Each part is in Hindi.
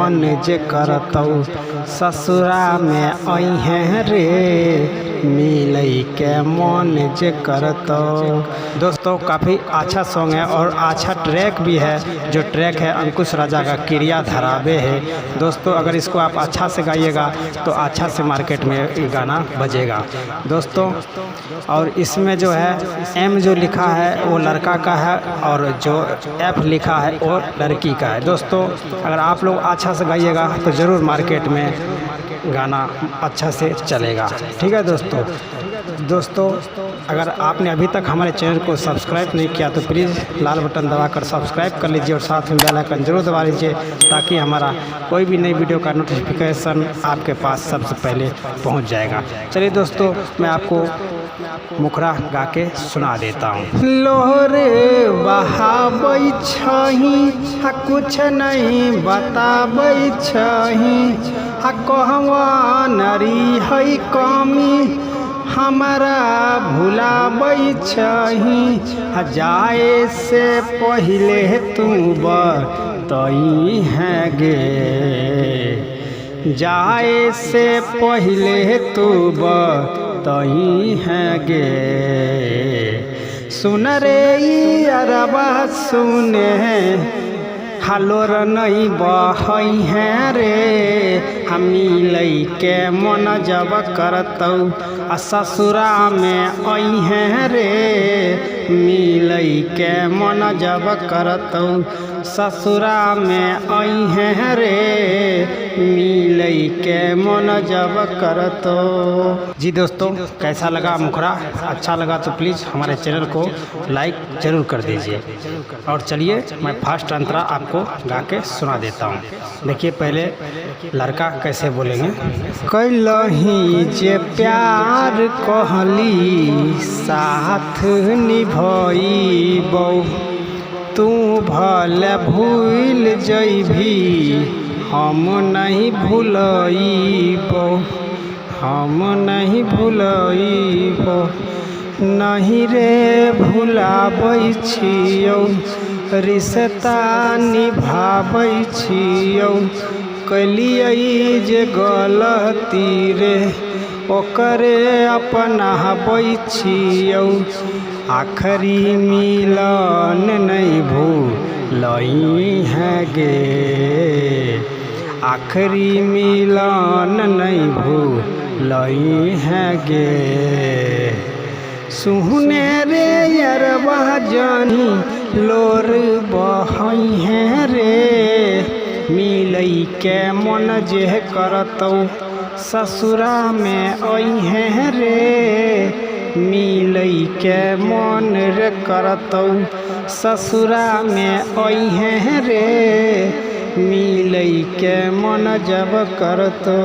मन जे करतौ ससुरा में अइहें रे मिलई के मन जे करतौ। दोस्तों काफ़ी अच्छा सॉन्ग है और अच्छा ट्रैक भी है। जो ट्रैक है अंकुश राजा का किरिया धरावे है। दोस्तों अगर इसको आप अच्छा से गाइएगा तो अच्छा से मार्केट में ये गाना बजेगा दोस्तों। और इसमें जो है एम जो लिखा है वो लड़का का है और जो एफ लिखा है वो लड़की का है। दोस्तों अगर आप लोग अच्छा से गाइएगा तो ज़रूर मार्केट में गाना अच्छा से चलेगा। ठीक है दोस्तों अगर आपने अभी तक हमारे चैनल को सब्सक्राइब नहीं किया तो प्लीज़ लाल बटन दबाकर सब्सक्राइब कर लीजिए और साथ में बेल आइकन जरूर दबा लीजिए ताकि हमारा कोई भी नई वीडियो का नोटिफिकेशन आपके पास सबसे पहले पहुंच जाएगा। चलिए दोस्तों मैं आपको मुखड़ा गा के सुना देता हूँ। लोहरे बहाबै छही कुछ नहीं बताबै छही कहवा नारी है कमी हमारा भुलाबै छही जाए से पहले तू बतई है गे जाए से पहले तू बतई है गे सुन रे अरबा सुने हलोर नहीं बहई हैं रे मिलई के मन जब करतौ ससुरा में अइहें रे मिलई के मन जब करतौ ससुरा में अइहें रे मिलई के मन जब करतौ। जी दोस्तों कैसा लगा मुखड़ा? अच्छा लगा तो प्लीज़ हमारे चैनल को लाइक ज़रूर कर दीजिए। और चलिए मैं फर्स्ट अंतरा आपको गा के सुना देता हूँ। देखिए पहले लड़का कैसे बोलेंगे। कैलही जे प्यार कहली साथ निभइबौ तू भले भूल जइभी हम नहीं भूलइबौ हम नहीं भूलइबौ नहीं रे भुलाबै छियौ रिश्ता निभाबै छियौ कलियै जे गलती रे ओकरे अपनाबै छियौ आखरी मिलन नहीं भूलई है गे आखरी मिलन नहीं भूलई है गे सुहने रे अरबा जानी लोर बहई हैं रे मिलई के मन जे करतौ ससुरा में अइहें रे मिलई के मन रे करतौ ससुरा में अइहें रे मिलई के मन जब करतौ।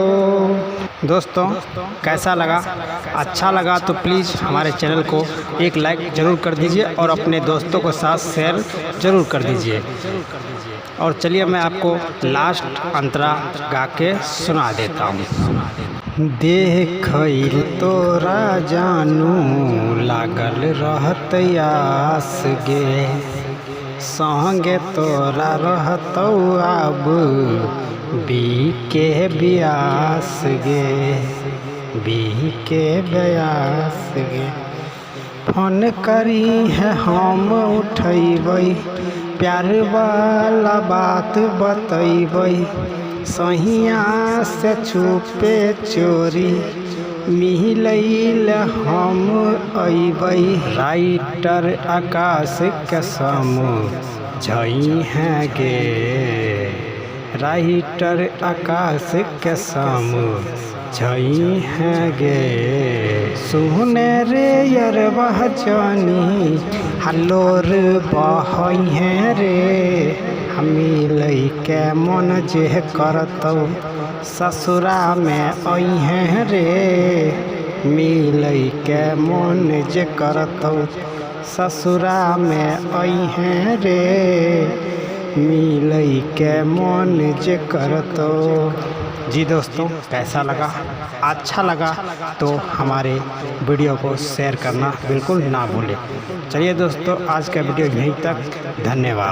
दोस्तों कैसा लगा? अच्छा लगा तो प्लीज़ हमारे चैनल को एक लाइक ज़रूर कर दीजिए और अपने दोस्तों के साथ शेयर ज़रूर कर दीजिए। और चलिए मैं आपको लास्ट अंतरा गा के सुना देता हूँ। देखइल तोरा जानू लागल रहत आस गे संगे तोरा रहतौ अब बीके ब्यास गे बीके ब्यास गे फोन करी है हम उठैबै प्यार वाला बात बतैबै सहिया से छुपे चोरी मिलैल हम अइबै राइटर आकाश कसम झई हैं गे राइटर आकाश कसम झई हैं गे सुने रे अरबा जानी हलोर बहई हैं रे मिलई के मन जे करतौ ससुरा में अइहें रे मिलई के मन जे करतौ ससुरा में अइहें रे मिलई के मन जे करतौ। जी दोस्तों कैसा लगा? अच्छा लगा तो हमारे वीडियो को शेयर करना बिल्कुल ना भूलें। चलिए दोस्तों आज का वीडियो यहीं तक। धन्यवाद।